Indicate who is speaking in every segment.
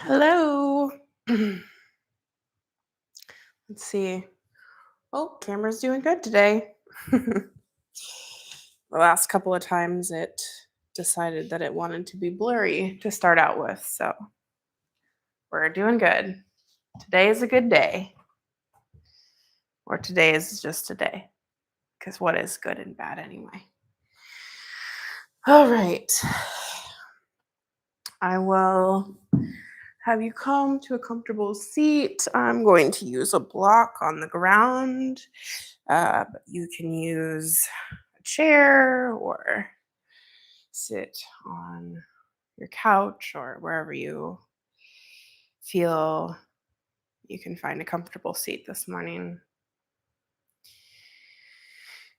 Speaker 1: Hello. Let's see. Oh, camera's doing good today. The last couple of times it decided that it wanted to be blurry to start out with, so we're doing good. Today is a good day, or today is just a day, because what is good and bad anyway? All right. I will have you come to a comfortable seat. I'm going to use a block on the ground. But you can use a chair or sit on your couch or wherever you feel you can find a comfortable seat this morning.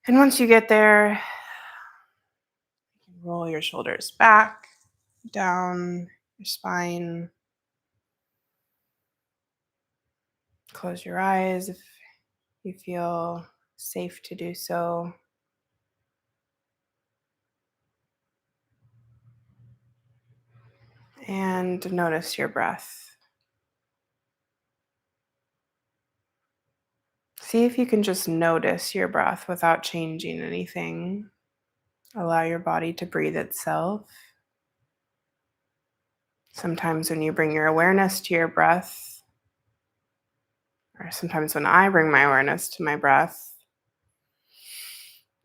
Speaker 1: And once you get there, you can roll your shoulders back, down your spine. Close your eyes if you feel safe to do so. And notice your breath. See if you can just notice your breath without changing anything. Allow your body to breathe itself. Sometimes when you bring your awareness to your breath, or sometimes when I bring my awareness to my breath,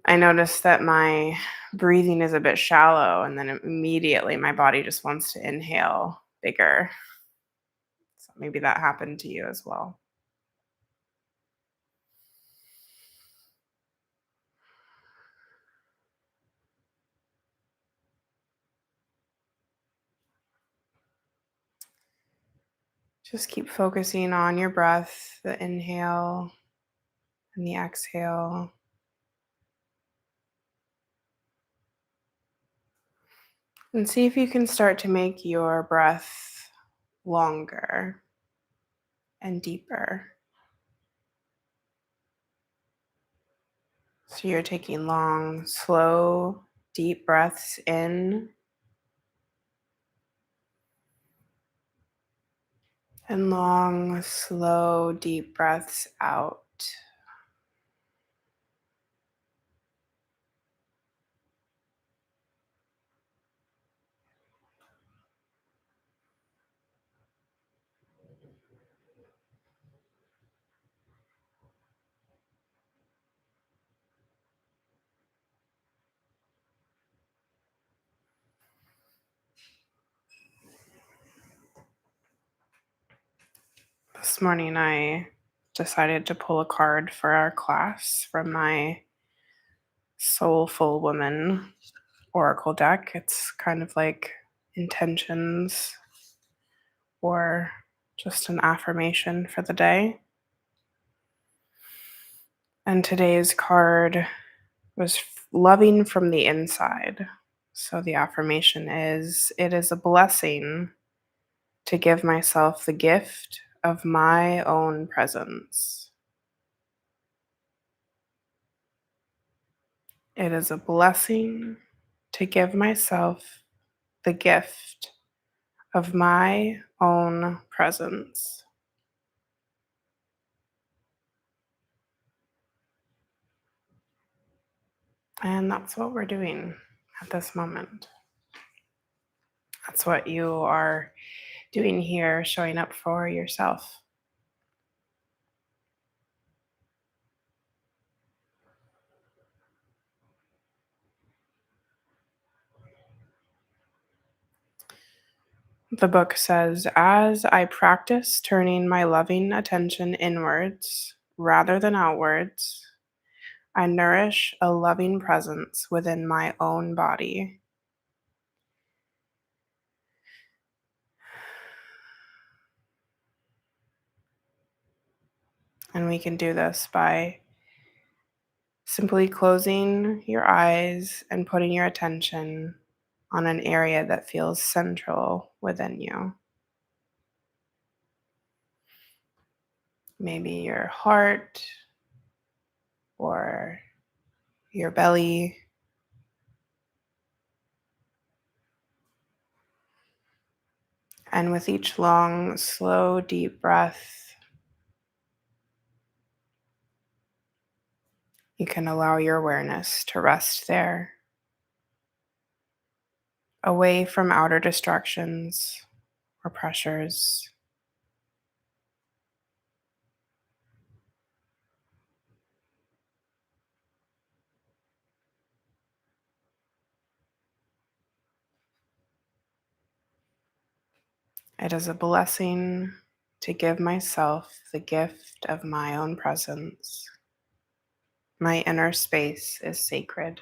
Speaker 1: I notice that my breathing is a bit shallow, and then immediately my body just wants to inhale bigger. So maybe that happened to you as well. Just keep focusing on your breath, the inhale and the exhale. And see if you can start to make your breath longer and deeper. So you're taking long, slow, deep breaths in and long, slow, deep breaths out. This morning I decided to pull a card for our class from my Soulful Woman Oracle deck. It's kind of like intentions or just an affirmation for the day. And today's card was loving from the inside. So the affirmation is, it is a blessing to give myself the gift of my own presence. It is a blessing to give myself the gift of my own presence. And that's what we're doing at this moment. That's what you are doing here, showing up for yourself. The book says, as I practice turning my loving attention inwards rather than outwards, I nourish a loving presence within my own body. And we can do this by simply closing your eyes and putting your attention on an area that feels central within you. Maybe your heart or your belly. And with each long, slow, deep breath, you can allow your awareness to rest there, away from outer distractions or pressures. It is a blessing to give myself the gift of my own presence. My inner space is sacred.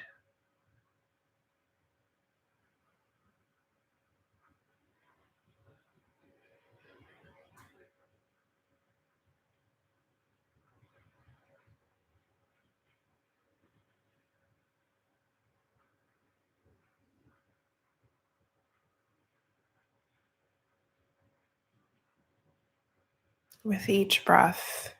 Speaker 1: With each breath,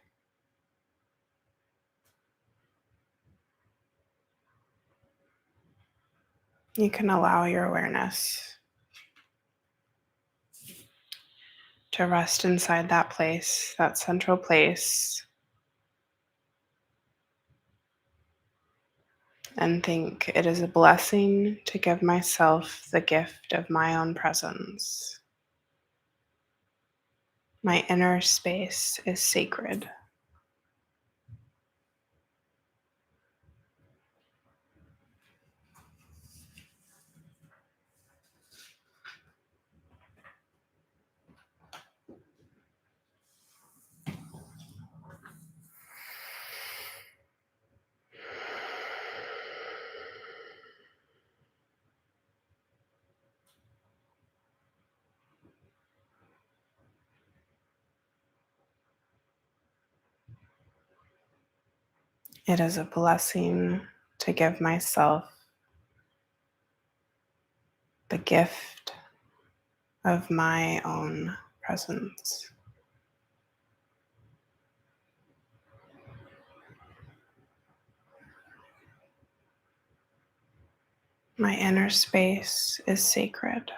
Speaker 1: you can allow your awareness to rest inside that place, that central place, and think it is a blessing to give myself the gift of my own presence. My inner space is sacred. It is a blessing to give myself the gift of my own presence. My inner space is sacred.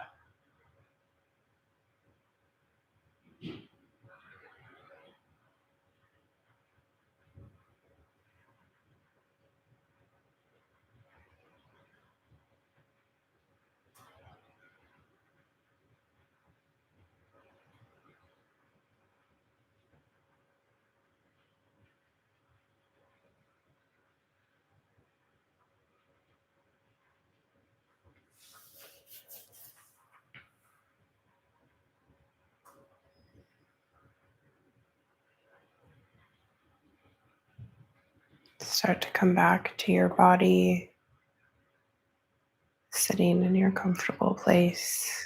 Speaker 1: Start to come back to your body, sitting in your comfortable place.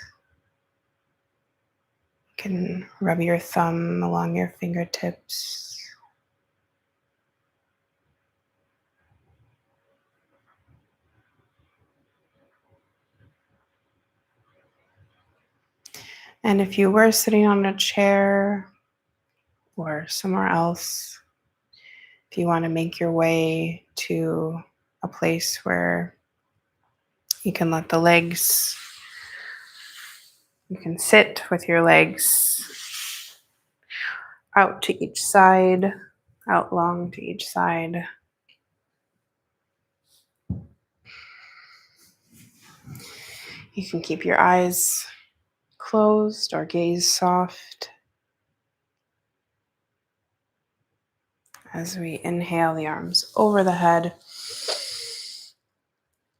Speaker 1: You can rub your thumb along your fingertips. And if you were sitting on a chair or somewhere else, if you want to make your way to a place where you can let the legs, you can sit with your legs out to each side, out long to each side. You can keep your eyes closed or gaze soft as we inhale the arms over the head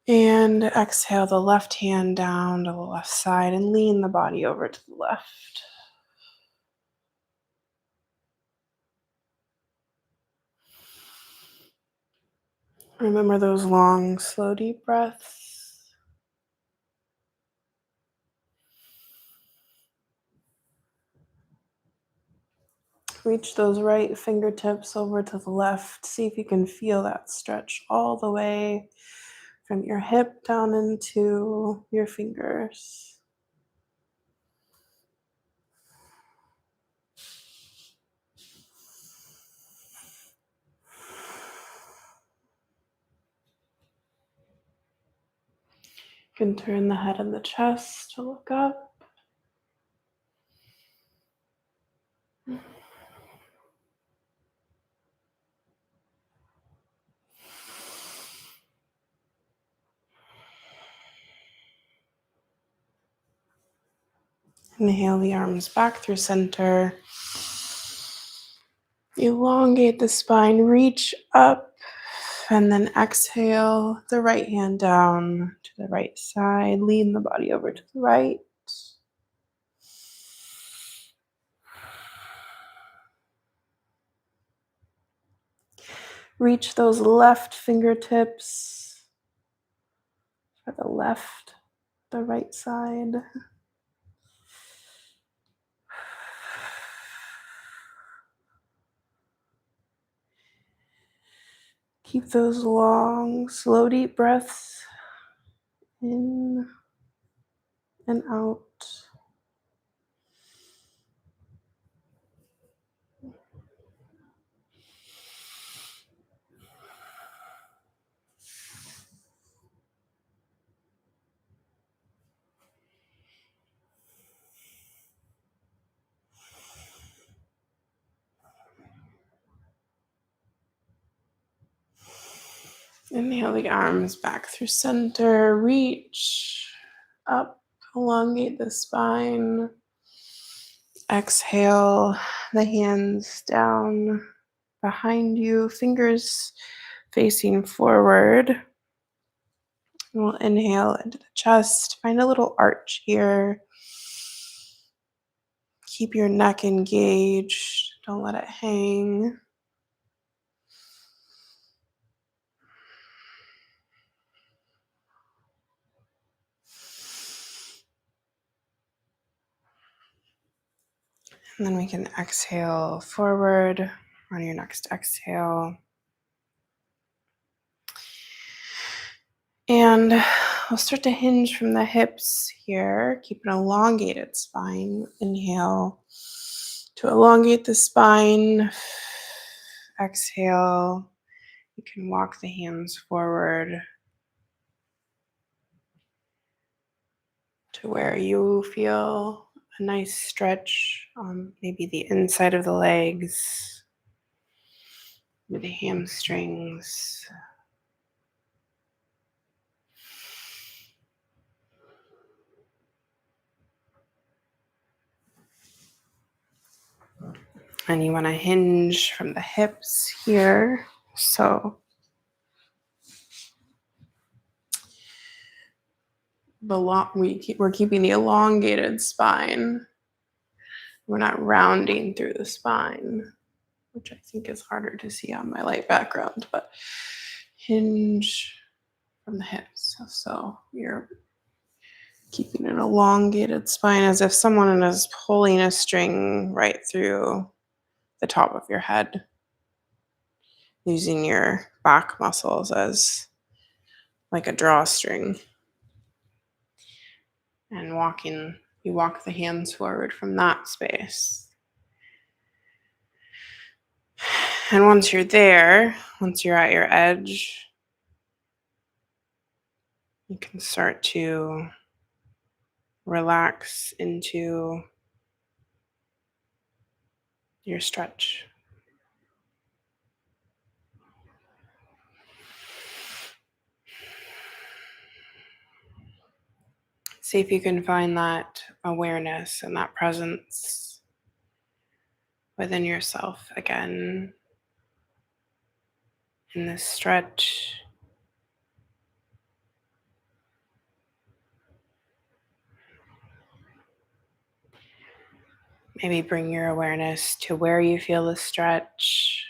Speaker 1: and exhale the left hand down to the left side and lean the body over to the left. Remember those long, slow, deep breaths. Reach those right fingertips over to the left. See if you can feel that stretch all the way from your hip down into your fingers. You can turn the head and the chest to look up. Inhale the arms back through center. Elongate the spine, reach up, and then exhale the right hand down to the right side. Lean the body over to the right. Reach those left fingertips for the left, the right side. Keep those long, slow, deep breaths in and out. Inhale the arms back through center. Reach up, elongate the spine. Exhale the hands down behind you, fingers facing forward. We'll inhale into the chest. Find a little arch here. Keep your neck engaged. Don't let it hang. And then we can exhale forward on your next exhale. And we'll start to hinge from the hips here. Keep an elongated spine. Inhale to elongate the spine. Exhale. You can walk the hands forward to where you feel a nice stretch on maybe the inside of the legs, maybe the hamstrings. And you want to hinge from the hips here. So we're keeping the elongated spine. We're not rounding through the spine, which I think is harder to see on my light background, but hinge from the hips. So you're keeping an elongated spine as if someone is pulling a string right through the top of your head, using your back muscles as like a drawstring. And you walk the hands forward from that space. And once you're there, once you're at your edge, you can start to relax into your stretch. See if you can find that awareness and that presence within yourself again in this stretch. Maybe bring your awareness to where you feel the stretch.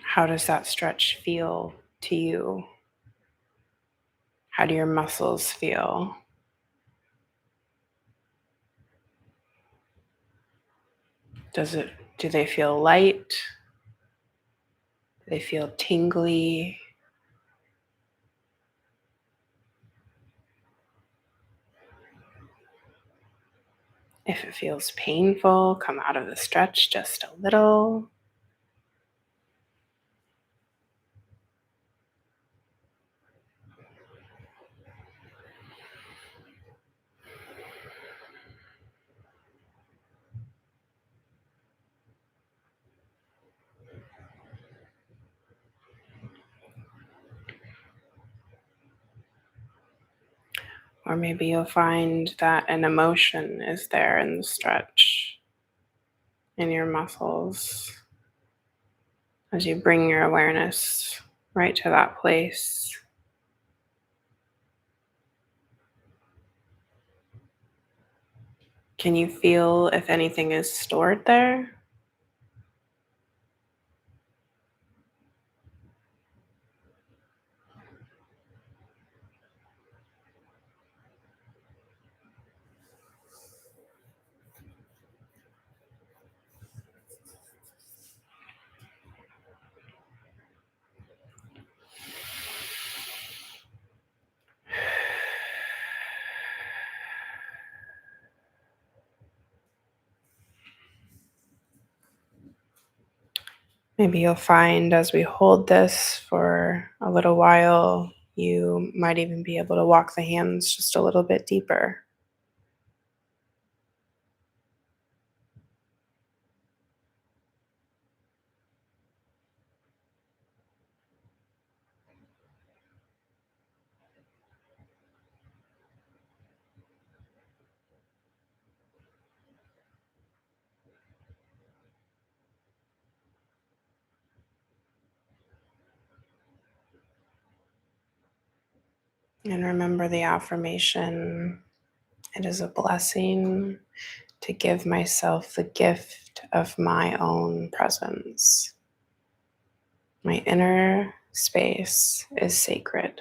Speaker 1: How does that stretch feel to you? How do your muscles feel? Do they feel light? Do they feel tingly? If it feels painful, come out of the stretch just a little. Or maybe you'll find that an emotion is there in the stretch in your muscles as you bring your awareness right to that place. Can you feel if anything is stored there? Maybe you'll find as we hold this for a little while, you might even be able to walk the hands just a little bit deeper. And remember the affirmation: it is a blessing to give myself the gift of my own presence. My inner space is sacred.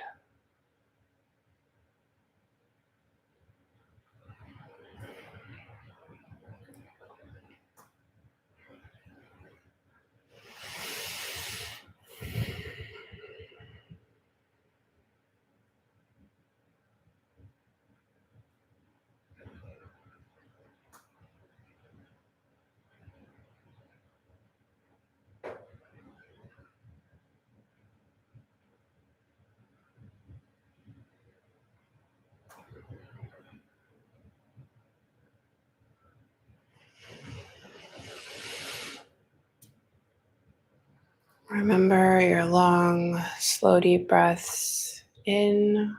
Speaker 1: Remember your long, slow, deep breaths in,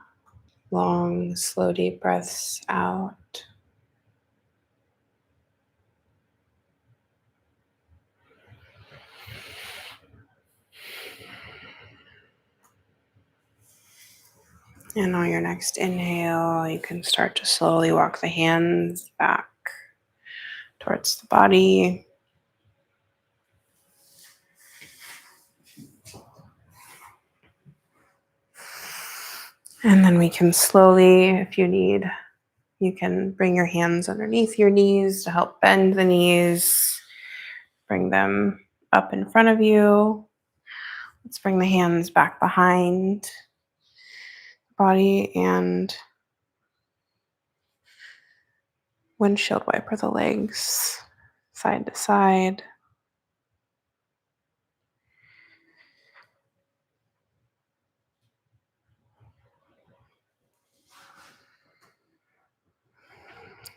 Speaker 1: long, slow, deep breaths out. And on your next inhale, you can start to slowly walk the hands back towards the body. And then we can slowly, if you need, you can bring your hands underneath your knees to help bend the knees. Bring them up in front of you. Let's bring the hands back behind the body and windshield wiper the legs side to side.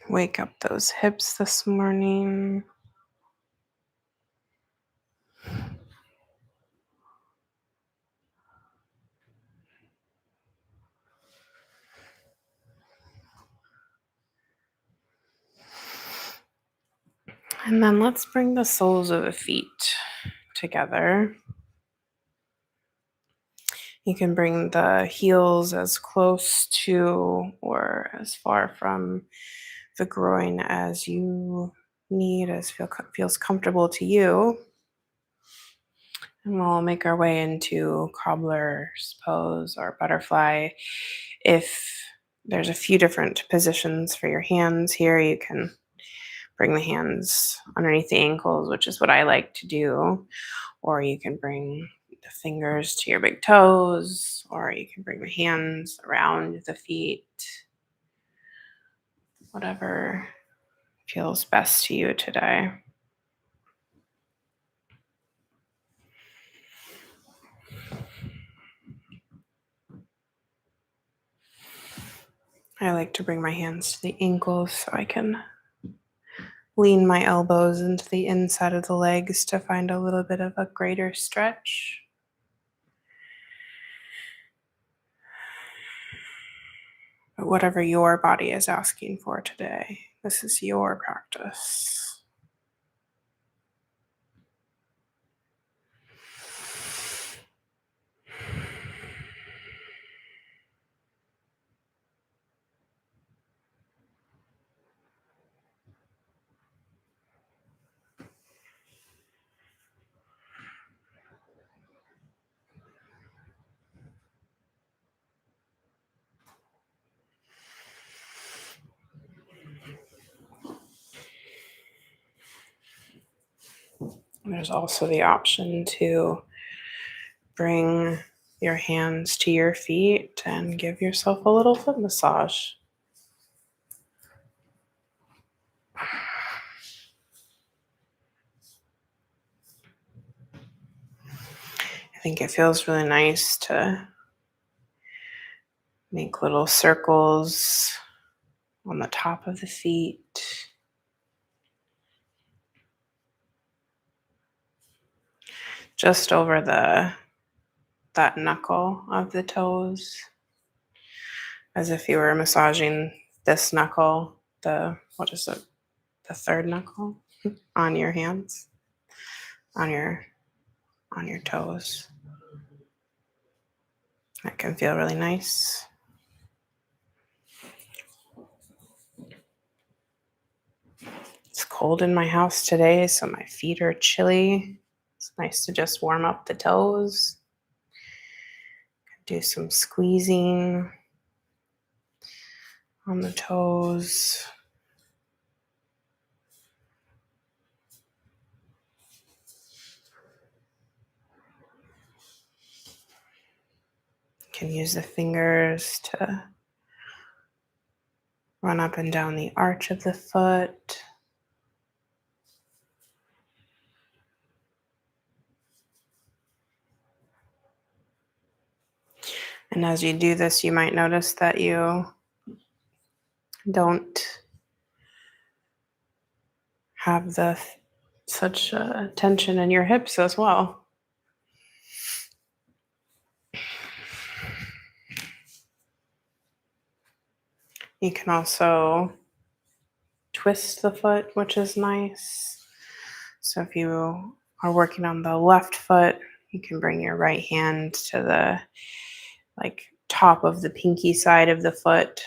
Speaker 1: Wake up those hips this morning. And then let's bring the soles of the feet together. You can bring the heels as close to or as far from the groin as you need, as feels comfortable to you. And we'll make our way into cobbler's pose or butterfly. If there's a few different positions for your hands here, you can bring the hands underneath the ankles, which is what I like to do. Or you can bring the fingers to your big toes, or you can bring the hands around the feet. Whatever feels best to you today. I like to bring my hands to the ankles so I can lean my elbows into the inside of the legs to find a little bit of a greater stretch. But whatever your body is asking for today, this is your practice. There's also the option to bring your hands to your feet and give yourself a little foot massage. I think it feels really nice to make little circles on the top of the feet. Just over that knuckle of the toes, as if you were massaging this knuckle, what is it? The third knuckle on your hands, on your toes. That can feel really nice. It's cold in my house today, so my feet are chilly. It's nice to just warm up the toes. Do some squeezing on the toes. You can use the fingers to run up and down the arch of the foot. And as you do this, you might notice that you don't have such tension in your hips as well. You can also twist the foot, which is nice. So if you are working on the left foot, you can bring your right hand to the top of the pinky side of the foot.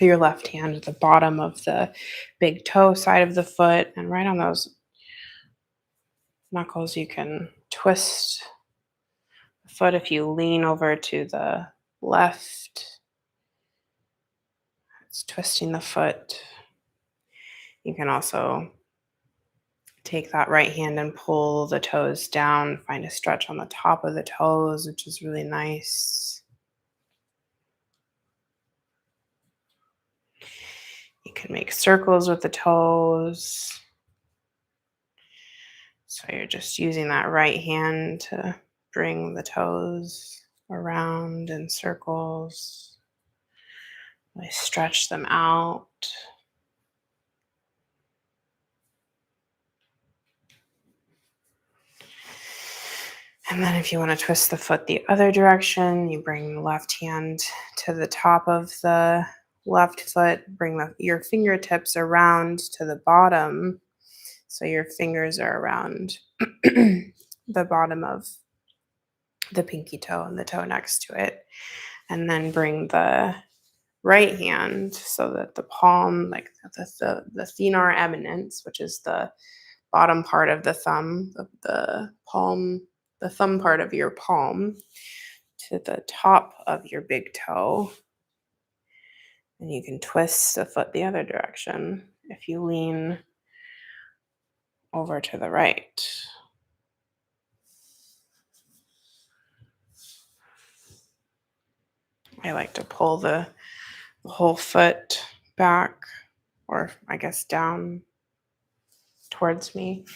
Speaker 1: Your left hand at the bottom of the big toe side of the foot, and right on those knuckles you can twist the foot. If you lean over to the left, it's twisting the foot. You can also take that right hand and pull the toes down, find a stretch on the top of the toes, which is really nice. You can make circles with the toes. So you're just using that right hand to bring the toes around in circles. I stretch them out. And then if you want to twist the foot the other direction, you bring the left hand to the top of the left foot, bring your fingertips around to the bottom. So your fingers are around the bottom of the pinky toe and the toe next to it. And then bring the right hand so that the palm, like the thenar eminence, which is the bottom part of the thumb, the palm, the thumb part of your palm, to the top of your big toe. And you can twist the foot the other direction if you lean over to the right. I like to pull the whole foot back, or I guess down towards me,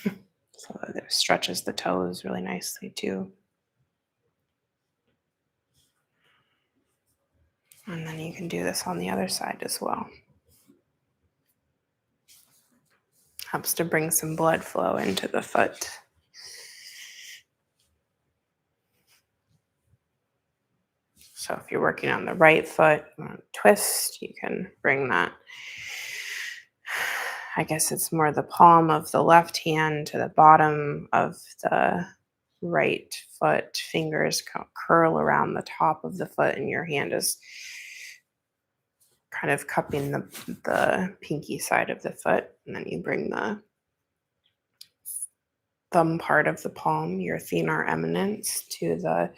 Speaker 1: so that it stretches the toes really nicely too. And then you can do this on the other side as well. Helps to bring some blood flow into the foot. So if you're working on the right foot, you want to twist, you can bring that. I guess it's more the palm of the left hand to the bottom of the right foot. Fingers curl around the top of the foot, and your hand is kind of cupping the pinky side of the foot. And then you bring the thumb part of the palm, your thenar eminence, to the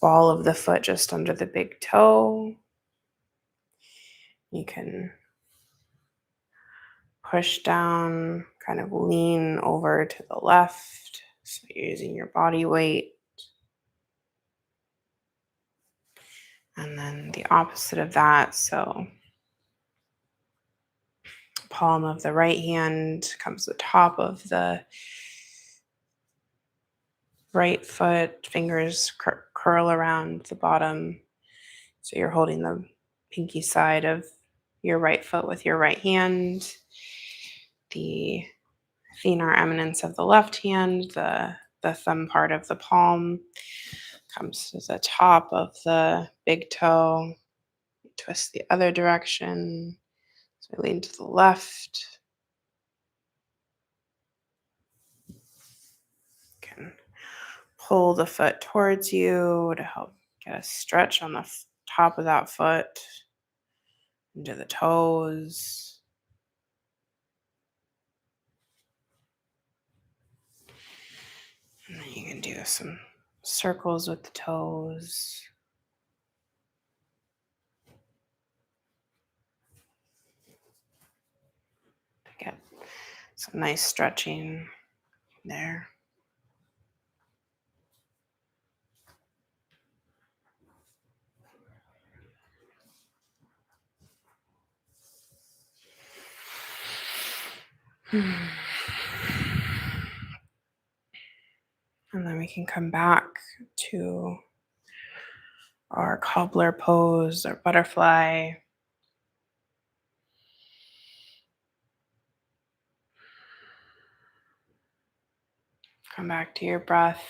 Speaker 1: ball of the foot just under the big toe. You can push down, kind of lean over to the left. So you're using your body weight. And then the opposite of that. So palm of the right hand comes the top of the right foot. Fingers curl around the bottom. So you're holding the pinky side of your right foot with your right hand. The thenar eminence of the left hand, the thumb part of the palm comes to the top of the big toe. Twist the other direction. So lean to the left. Can pull the foot towards you to help get a stretch on the top of that foot into the toes. And then you can do some circles with the toes. Get some nice stretching there. And then we can come back to our cobbler pose or butterfly. Come back to your breath,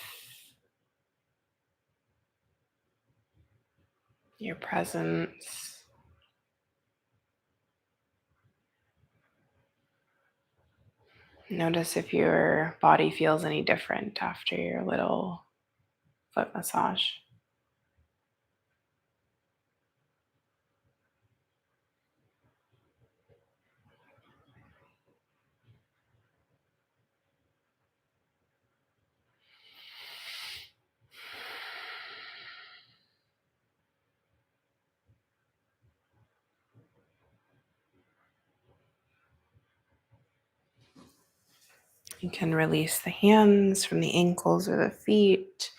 Speaker 1: your presence. Notice if your body feels any different after your little foot massage. You can release the hands from the ankles or the feet,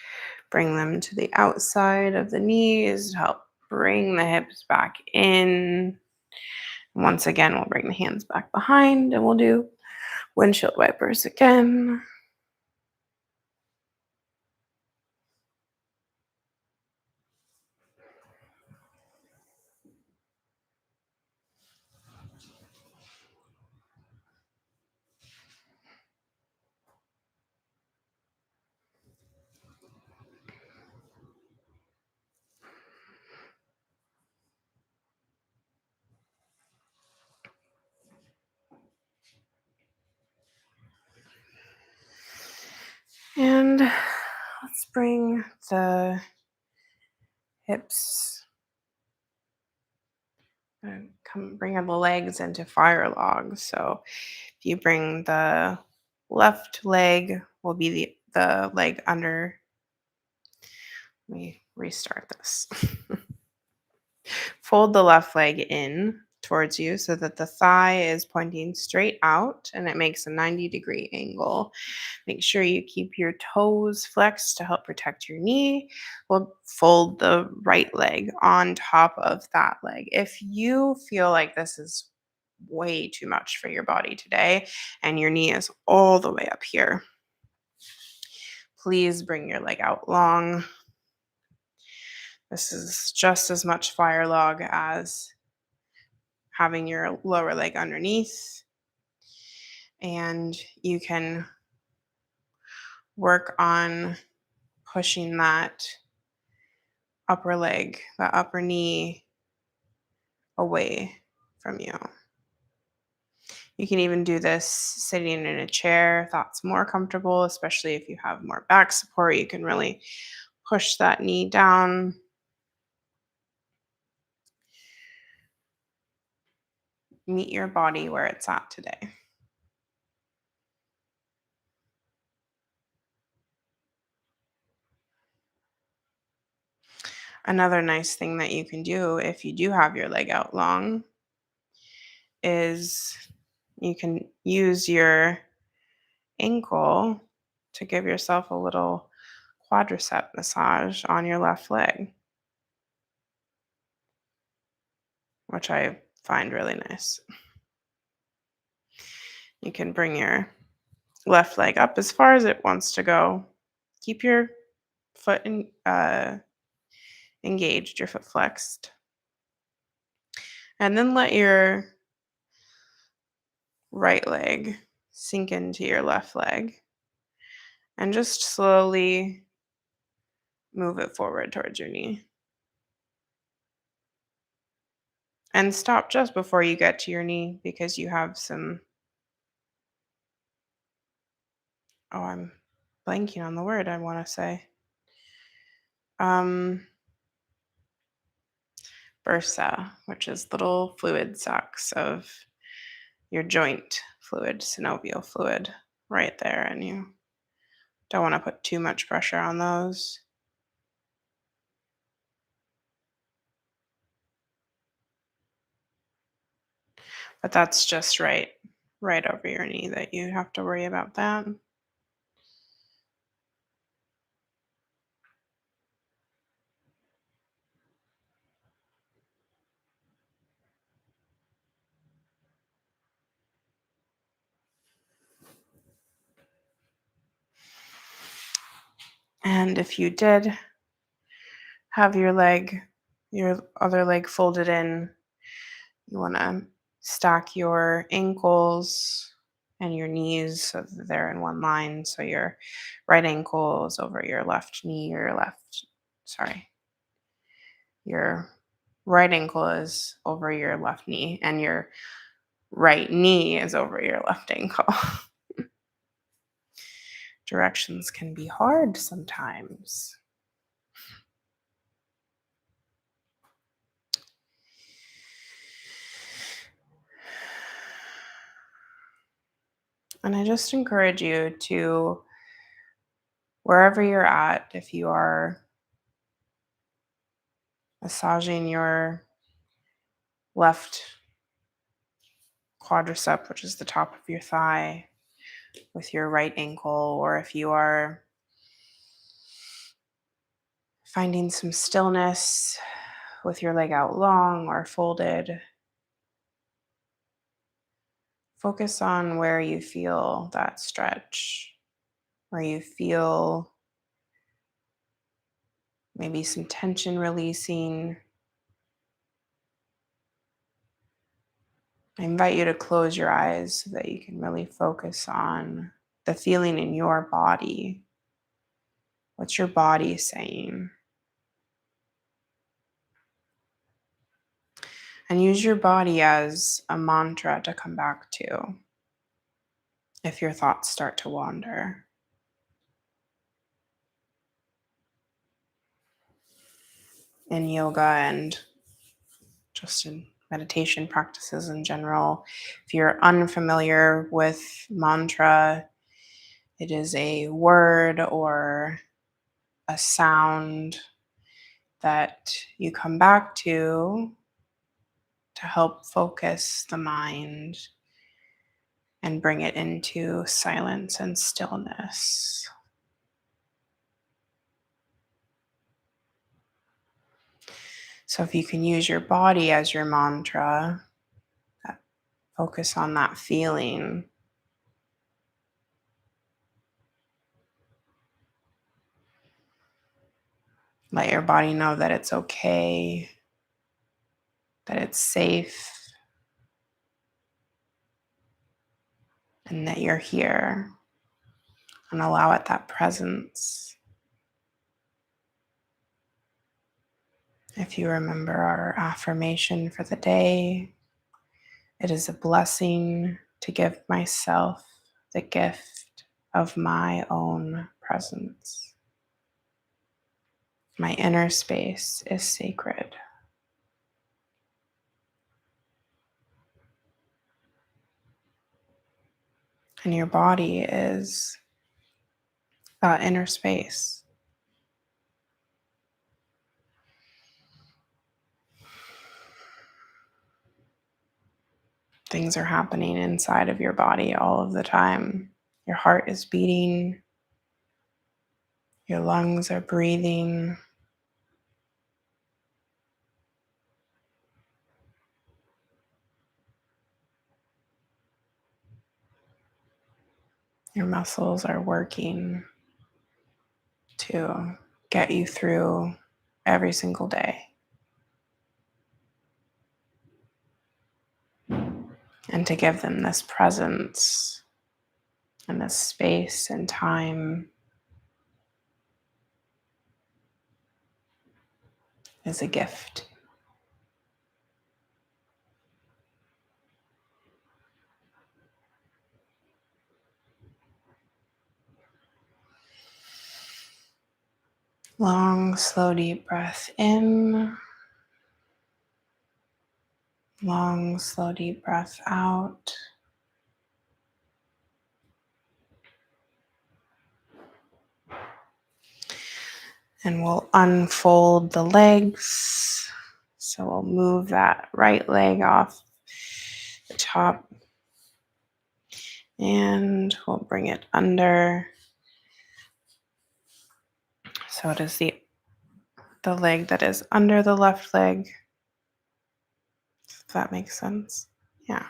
Speaker 1: bring them to the outside of the knees, help bring the hips back in. Once again, we'll bring the hands back behind and we'll do windshield wipers again. And let's bring the hips, bring the legs into fire log. So if you bring the left leg, will be the leg under. Let me restart this. Fold the left leg in towards you so that the thigh is pointing straight out and it makes a 90-degree angle. Make sure you keep your toes flexed to help protect your knee. We'll fold the right leg on top of that leg. If you feel like this is way too much for your body today and your knee is all the way up here, please bring your leg out long. This is just as much fire log as having your lower leg underneath. And you can work on pushing that upper leg, that upper knee away from you. You can even do this sitting in a chair if that's more comfortable, especially if you have more back support. You can really push that knee down. Meet your body where it's at today. Another nice thing that you can do if you do have your leg out long is you can use your ankle to give yourself a little quadricep massage on your left leg, which I find really nice. You can bring your left leg up as far as it wants to go. Keep your foot engaged, your foot flexed, and then let your right leg sink into your left leg and just slowly move it forward towards your knee. And stop just before you get to your knee because you have some, oh, I'm blanking on the word I want to say. Um, bursa, which is little fluid sacs of your joint fluid, synovial fluid right there. And you don't want to put too much pressure on those. But that's just right over your knee that you have to worry about that. And if you did have your other leg folded in, you want to stack your ankles and your knees so that they're in one line. So your right ankle is over your left knee, your right ankle is over your left knee, and your right knee is over your left ankle. Directions can be hard sometimes. And I just encourage you to, wherever you're at, if you are massaging your left quadricep, which is the top of your thigh, with your right ankle, or if you are finding some stillness with your leg out long or folded, focus on where you feel that stretch, where you feel maybe some tension releasing. I invite you to close your eyes so that you can really focus on the feeling in your body. What's your body saying? And use your body as a mantra to come back to if your thoughts start to wander. In yoga and just in meditation practices in general, if you're unfamiliar with mantra, it is a word or a sound that you come back to help focus the mind and bring it into silence and stillness. So if you can use your body as your mantra, focus on that feeling. Let your body know that it's okay, that it's safe, and that you're here. And allow it that presence. If you remember our affirmation for the day, it is a blessing to give myself the gift of my own presence. My inner space is sacred. And your body is that inner space. Things are happening inside of your body all of the time. Your heart is beating, your lungs are breathing, your muscles are working to get you through every single day. And to give them this presence and this space and time is a gift. Long, slow, deep breath in. Long, slow, deep breath out. And we'll unfold the legs. So we'll move that right leg off the top and we'll bring it under. So it is the leg that is under the left leg. If that makes sense. Yeah.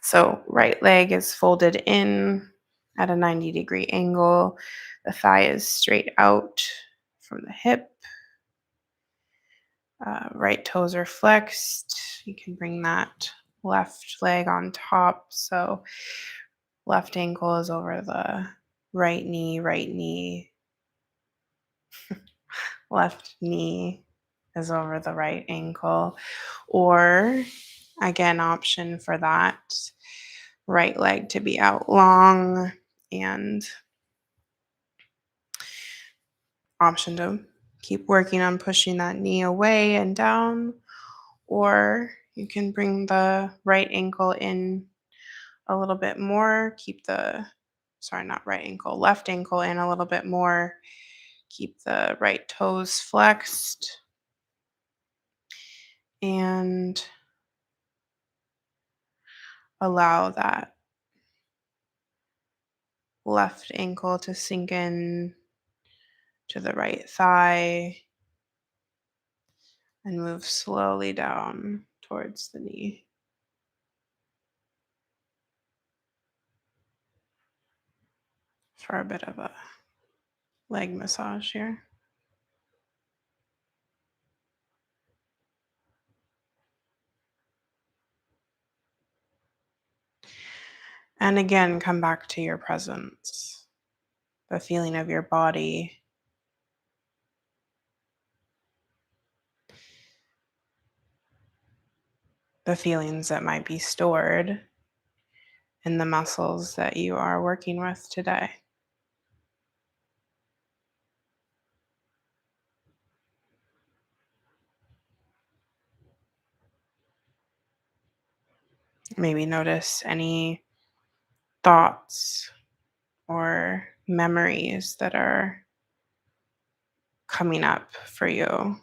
Speaker 1: So right leg is folded in at a 90-degree angle. The thigh is straight out from the hip. Right toes are flexed. You can bring that left leg on top. So left ankle is over the right knee, left knee is over the right ankle. Or again, option for that right leg to be out long and option to keep working on pushing that knee away and down, or you can bring the right ankle in a little bit more, left ankle in a little bit more, keep the right toes flexed, and allow that left ankle to sink in to the right thigh and move slowly down towards the knee. For a bit of a leg massage here. And again, come back to your presence, the feeling of your body, the feelings that might be stored in the muscles that you are working with today. Maybe notice any thoughts or memories that are coming up for you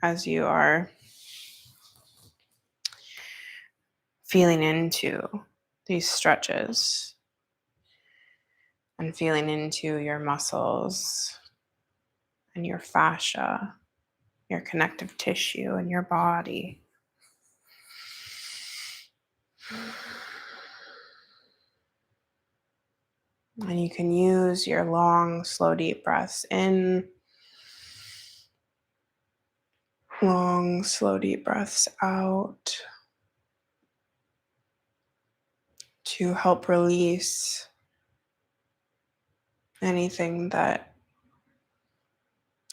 Speaker 1: as you are feeling into these stretches and feeling into your muscles and your fascia, your connective tissue in your body. And you can use your long, slow, deep breaths in, long, slow, deep breaths out to help release anything that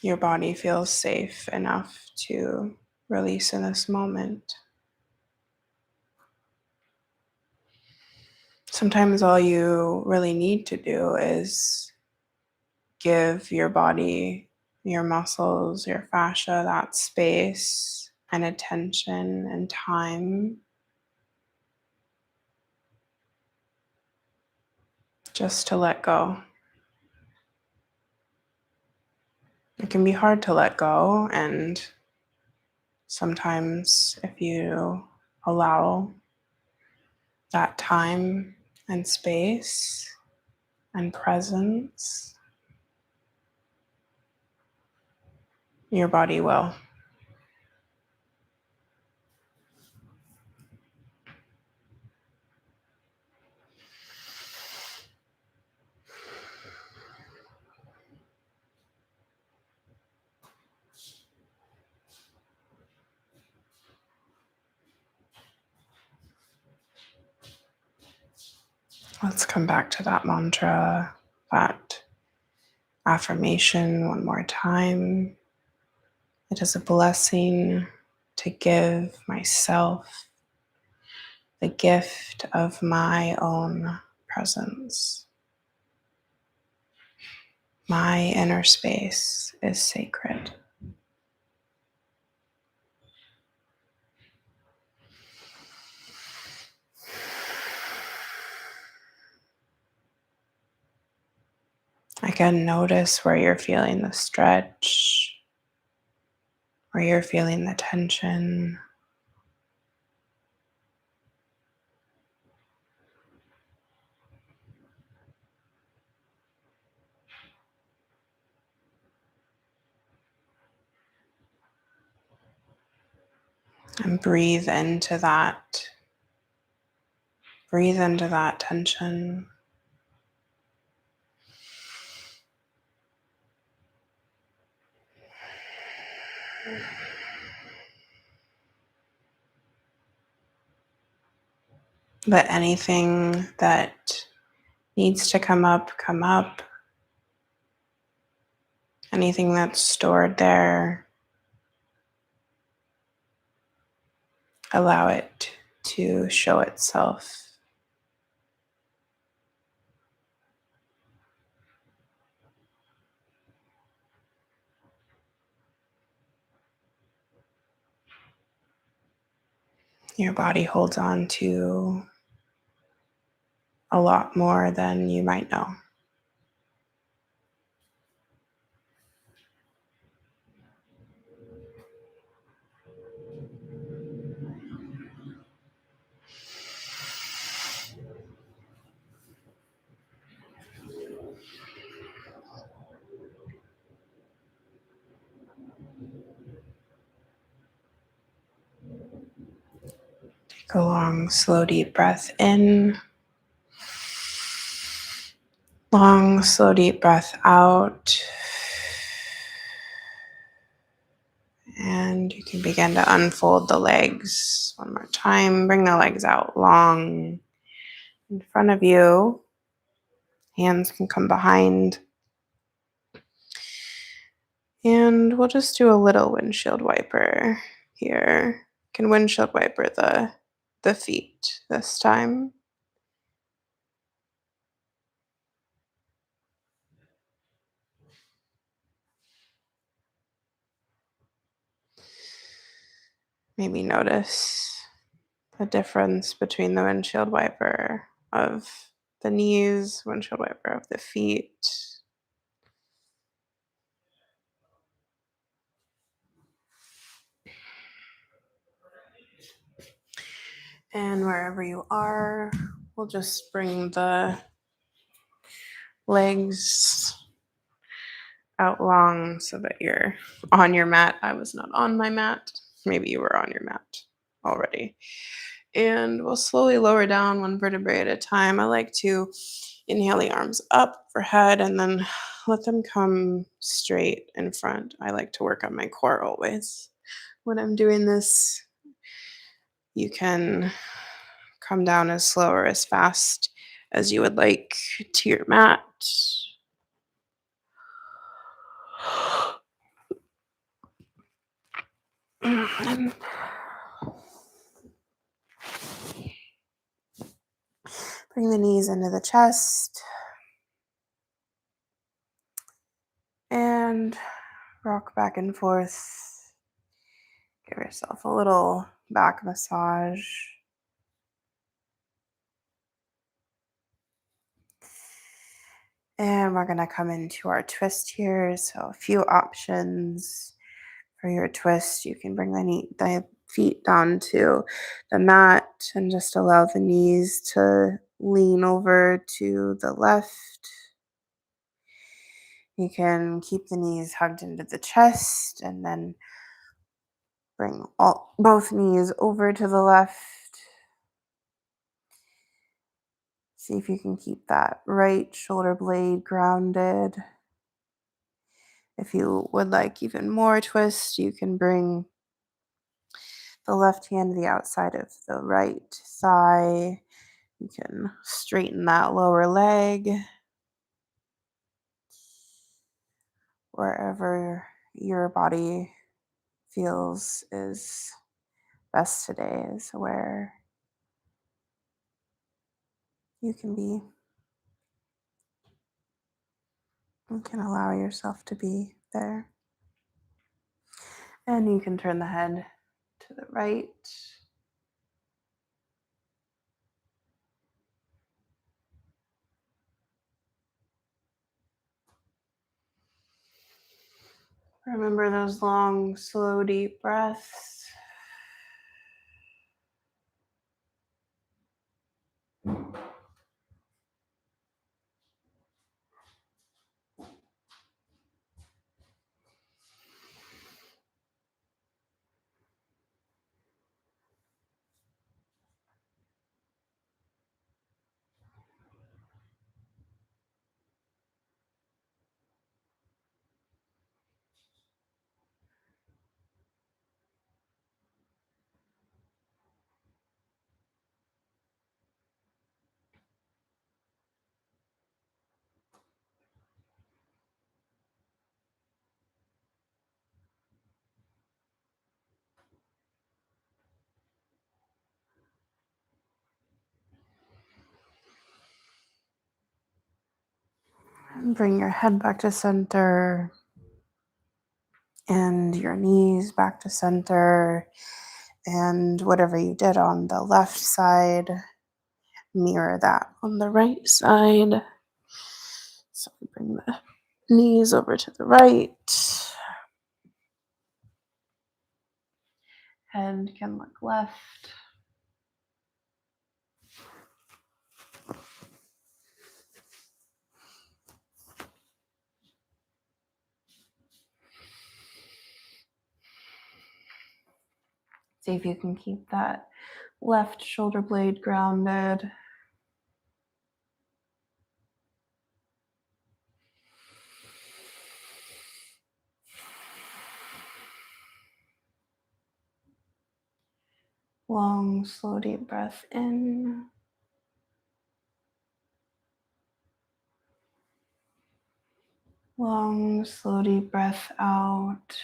Speaker 1: your body feels safe enough to release in this moment. Sometimes all you really need to do is give your body, your muscles, your fascia that space and attention and time just to let go. It can be hard to let go, and sometimes if you allow that time and space and presence, your body will. Let's come back to that mantra, that affirmation one more time. It is a blessing to give myself the gift of my own presence. My inner space is sacred. Again, notice where you're feeling the stretch, where you're feeling the tension. And breathe into that. Breathe into that tension. Let anything that needs to come up, come up. Anything that's stored there, allow it to show itself. Your body holds on to a lot more than you might know. Take a long, slow, deep breath in. Long, slow, deep breath out. And you can begin to unfold the legs one more time. Bring the legs out long in front of you. Hands can come behind. And we'll just do a little windshield wiper here. You can windshield wiper the feet this time. Maybe notice the difference between the windshield wiper of the knees, windshield wiper of the feet. And wherever you are, we'll just bring the legs out long so that you're on your mat. I was not on my mat. Maybe you were on your mat already. And we'll slowly lower down one vertebrae at a time. I like to inhale the arms up overhead and then let them come straight in front. I like to work on my core always. When I'm doing this, you can come down as slow or as fast as you would like to your mat. And bring the knees into the chest and rock back and forth. Give yourself a little back massage. And we're going to come into our twist here. So a few options for your twist. You can bring the feet down to the mat and just allow the knees to lean over to the left. You can keep the knees hugged into the chest and then bring both knees over to the left. See if you can keep that right shoulder blade grounded. If you would like even more twist, you can bring the left hand to the outside of the right thigh. You can straighten that lower leg. Wherever your body feels is best today is where you can be. You can allow yourself to be there. And you can turn the head to the right. Remember those long, slow, deep breaths. And bring your head back to center and your knees back to center. And whatever you did on the left side, mirror that on the right side. So we bring the knees over to the right. Head can look left. See if you can keep that left shoulder blade grounded. Long, slow, deep breath in. Long, slow, deep breath out.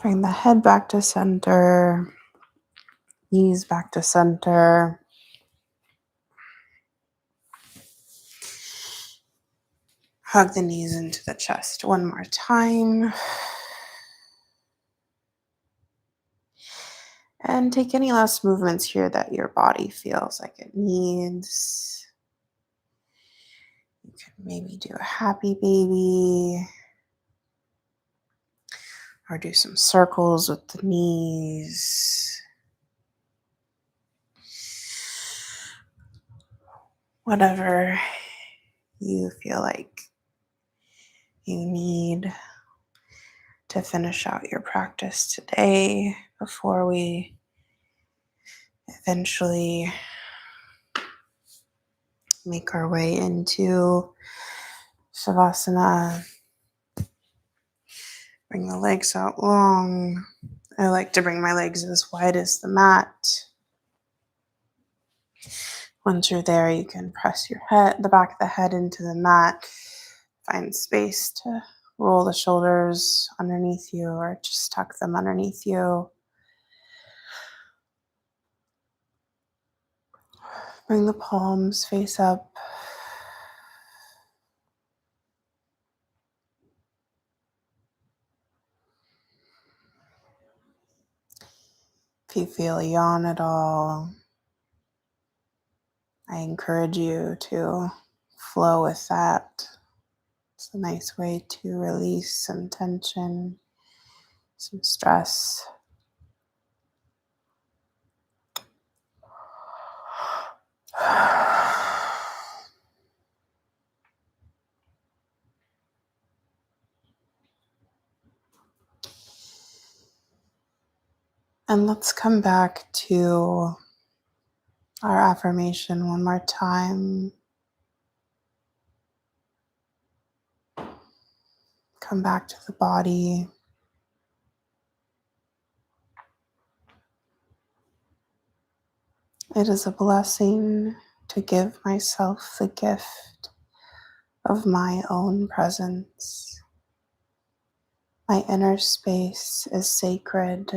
Speaker 1: Bring the head back to center. Knees back to center. Hug the knees into the chest one more time. And take any last movements here that your body feels like it needs. You can maybe do a happy baby. or do some circles with the knees. Whatever you feel like you need to finish out your practice today before we eventually make our way into Savasana. Bring the legs out long. I like to bring my legs as wide as the mat. Once you're there, you can press the back of the head into the mat. Find space to roll the shoulders underneath you or just tuck them underneath you. Bring the palms face up. If you feel a yawn at all, I encourage you to flow with that. It's a nice way to release some tension, some stress. And let's come back to our affirmation one more time. Come back to the body. It is a blessing to give myself the gift of my own presence. My inner space is sacred.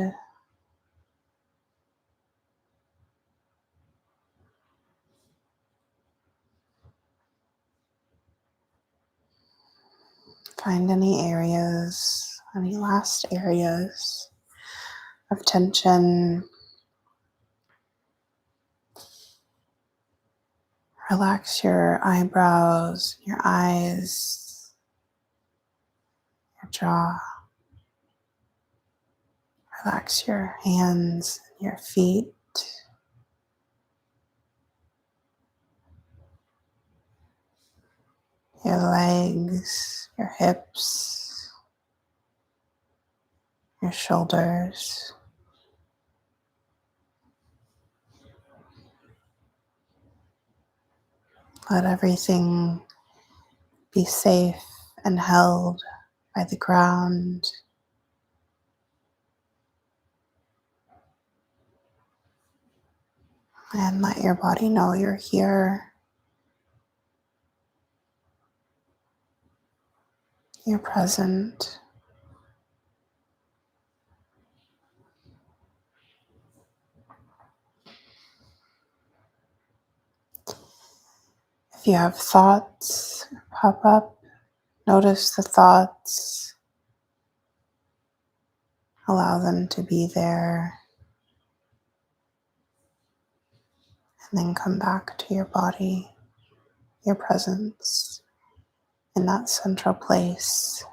Speaker 1: Find any last areas of tension. Relax your eyebrows, your eyes, your jaw. Relax your hands, your feet. Your legs, your hips, your shoulders. Let everything be safe and held by the ground. And let your body know you're here. You're present. If you have thoughts pop up, notice the thoughts. Allow them to be there. And then come back to your body, your presence in that central place.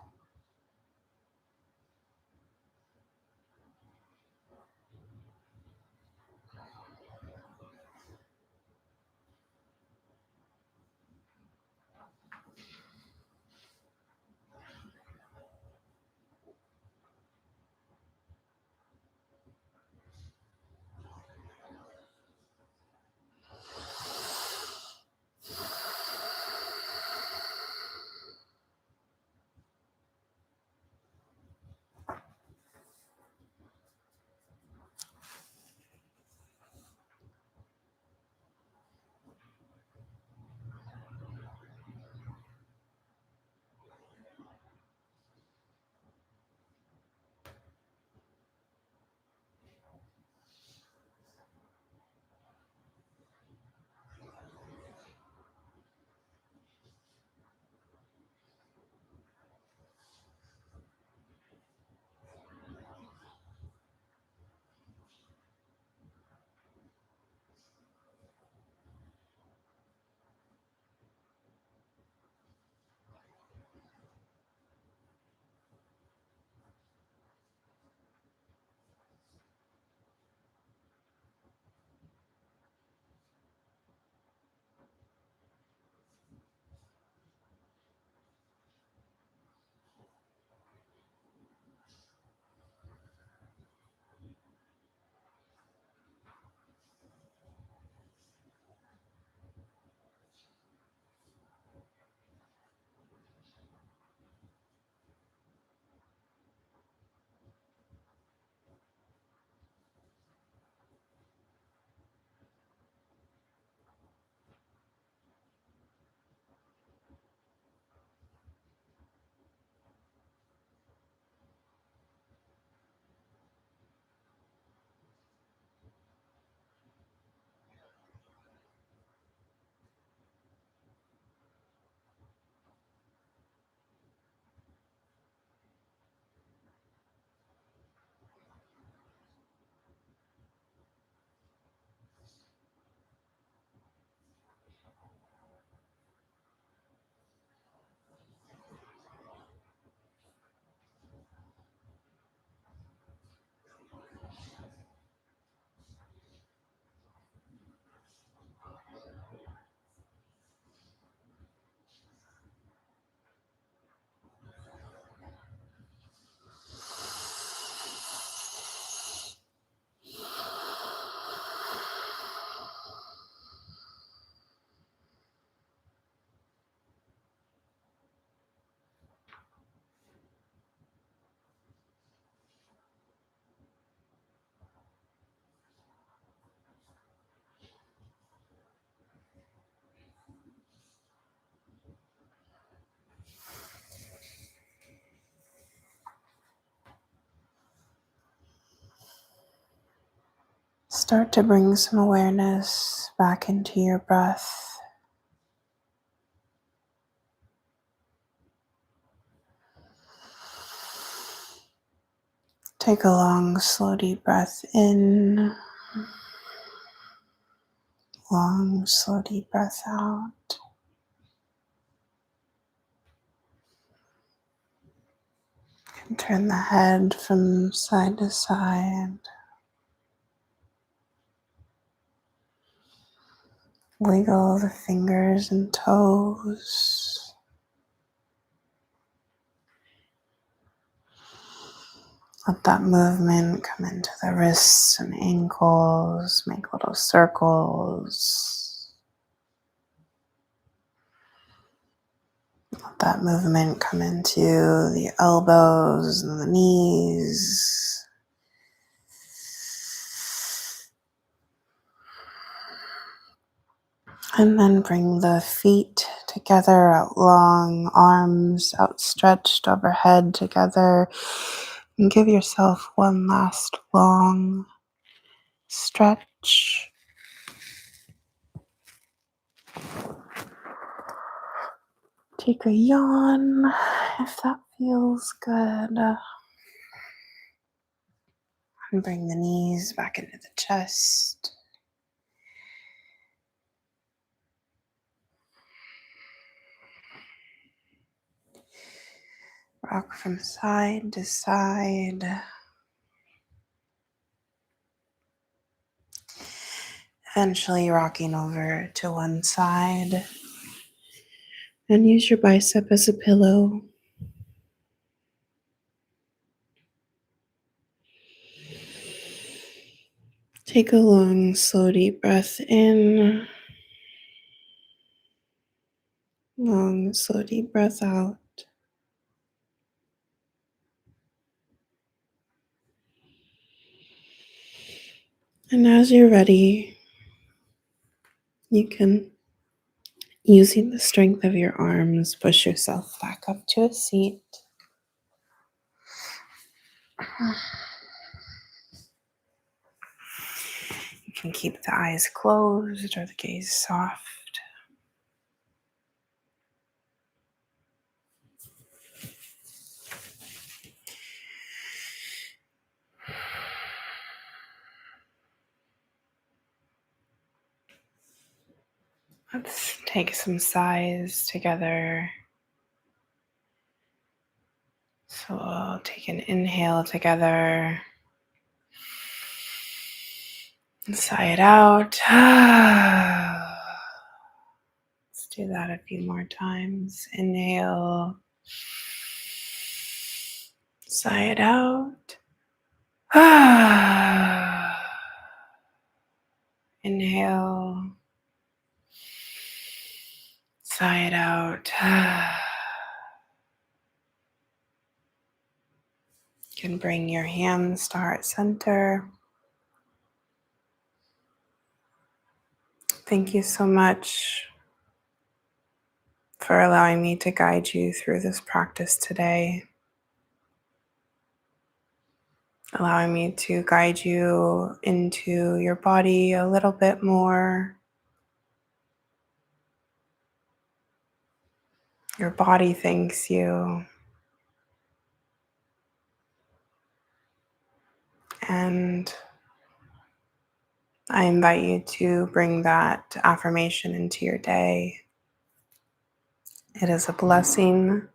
Speaker 1: Start to bring some awareness back into your breath. Take a long, slow, deep breath in. Long, slow, deep breath out. And turn the head from side to side. Wiggle the fingers and toes. Let that movement come into the wrists and ankles. Make little circles. Let that movement come into the elbows and the knees. And then bring the feet together out long, arms outstretched overhead together. And give yourself one last long stretch. Take a yawn if that feels good. And bring the knees back into the chest. Rock from side to side. Eventually rocking over to one side. And use your bicep as a pillow. Take a long, slow, deep breath in. Long, slow, deep breath out. And as you're ready, you can, using the strength of your arms, push yourself back up to a seat. You can keep the eyes closed or the gaze soft. Let's take some sighs together. So we'll take an inhale together. And sigh it out. Let's do that a few more times. Inhale. Sigh it out. Inhale. Sigh it out. You can bring your hands to heart center. Thank you so much for allowing me to guide you through this practice today. Allowing me to guide you into your body a little bit more. Your body thanks you. And I invite you to bring that affirmation into your day. It is a blessing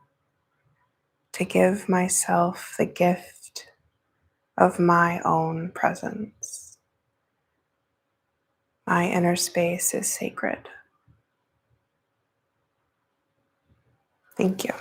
Speaker 1: to give myself the gift of my own presence. My inner space is sacred. Thank you.